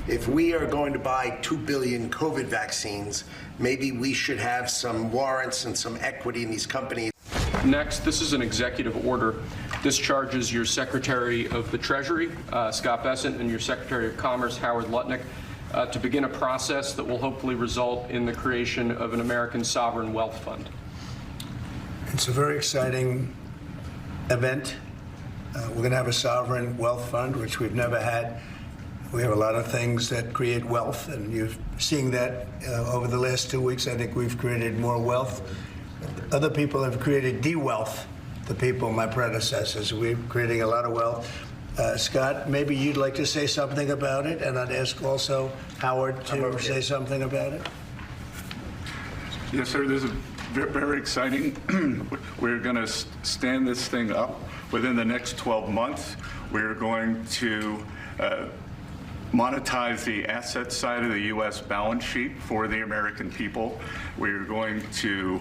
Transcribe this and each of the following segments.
If we are going to buy 2 billion COVID vaccines, maybe we should have some warrants and some equity in these companies. Next, this is an executive order. This charges your Secretary of the Treasury, Scott Bessent, and your Secretary of Commerce, Howard Lutnick, to begin a process that will hopefully result in the creation of an American sovereign wealth fund. It's a very exciting event. We're going to have a sovereign wealth fund, which we've never had. We have a lot of things that create wealth, and you're seeing that over the last 2 weeks. I think we've created more wealth. Other people have created de-wealth, the people, my predecessors. We're creating a lot of wealth. Scott, maybe you'd like to say something about it, and I'd ask also Howard to say something about it. Yes, sir. This is very exciting. We're going to stand this thing up within the next 12 months. We're going to monetize the asset side of the U.S. balance sheet for the American people. We're going to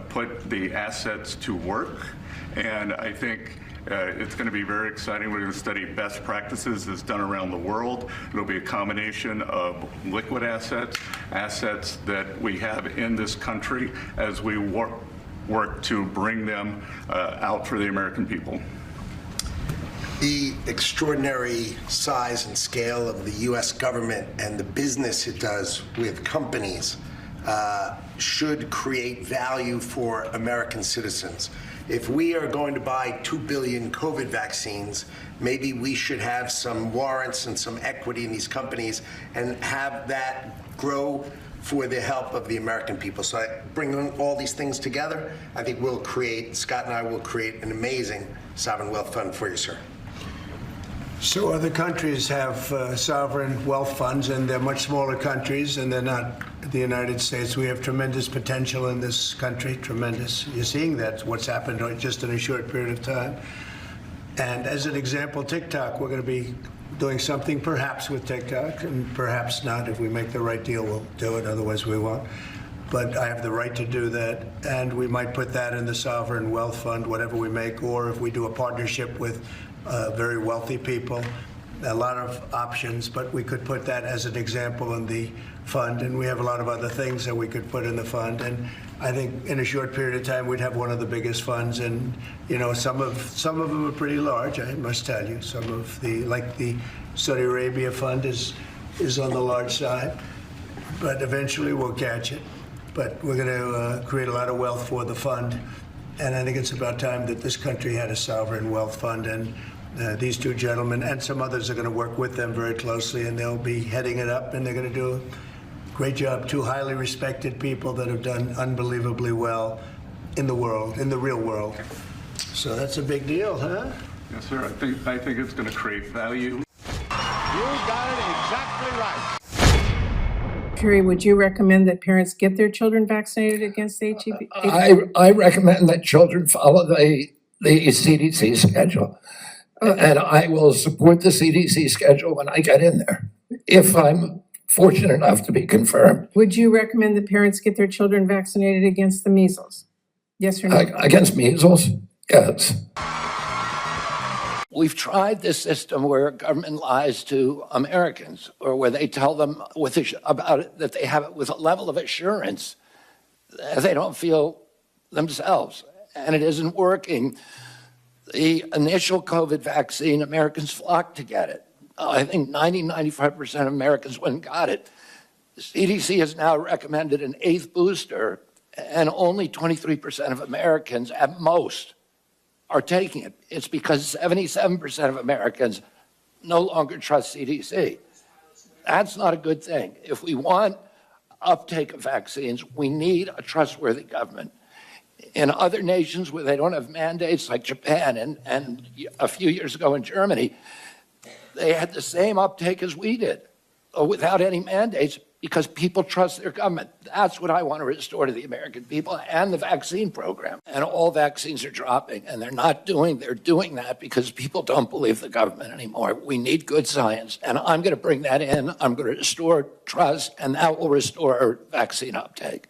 put the assets to work, and I think it's going to be very exciting. We're going to study best practices that's done around the world. It'll be a combination of liquid assets, assets that we have in this country as we work to bring them out for the American people. The extraordinary size and scale of the U.S. government and the business it does with companies should create value for American citizens. If we are going to buy 2 billion COVID vaccines, maybe we should have some warrants and some equity in these companies and have that grow for the help of the American people. So bringing all these things together, I think we'll create, Scott and I will create an amazing sovereign wealth fund for you, sir. So other countries have sovereign wealth funds, and they're much smaller countries, and they're not the United States. We have tremendous potential in this country, tremendous. You're seeing that, what's happened just in a short period of time. And as an example, TikTok, we're going to be doing something perhaps with TikTok, and perhaps not. If we make the right deal, we'll do it, otherwise we won't. But I have the right to do that, and we might put that in the sovereign wealth fund, whatever we make, or if we do a partnership with very wealthy people, a lot of options, but we could put that as an example in the fund, and we have a lot of other things that we could put in the fund. And I think in a short period of time, we'd have one of the biggest funds, and you know, some of them are pretty large, I must tell you. Some of the, like the Saudi Arabia fund is on the large side, but eventually we'll catch it. But we're going to create a lot of wealth for the fund, and I think it's about time that this country had a sovereign wealth fund, and these two gentlemen and some others are going to work with them very closely, and they'll be heading it up, and they're going to do a great job. Two highly respected people that have done unbelievably well in the world, in the real world. So that's a big deal, huh? Yes, sir. I think it's going to create value. You got it exactly right. Kerry, would you recommend that parents get their children vaccinated against HIV? I recommend that children follow the CDC schedule. And I will support the CDC schedule when I get in there, if I'm fortunate enough to be confirmed. Would you recommend that parents get their children vaccinated against the measles? Yes or no? Against measles? Yes. We've tried this system where government lies to Americans, or where they tell them about it, that they have it with a level of assurance that they don't feel themselves, and it isn't working. The initial COVID vaccine, Americans flocked to get it. I think 95% of Americans went and got it. The CDC has now recommended an 8th booster, and only 23% of Americans at most are taking it. It's because 77% of Americans no longer trust CDC. That's not a good thing. If we want uptake of vaccines, we need a trustworthy government. In other nations where they don't have mandates, like Japan and a few years ago in Germany, they had the same uptake as we did, without any mandates, because people trust their government. That's what I want to restore to the American people, and the vaccine program. And all vaccines are dropping, and they're doing that because people don't believe the government anymore. We need good science, and I'm going to bring that in. I'm going to restore trust, and that will restore vaccine uptake.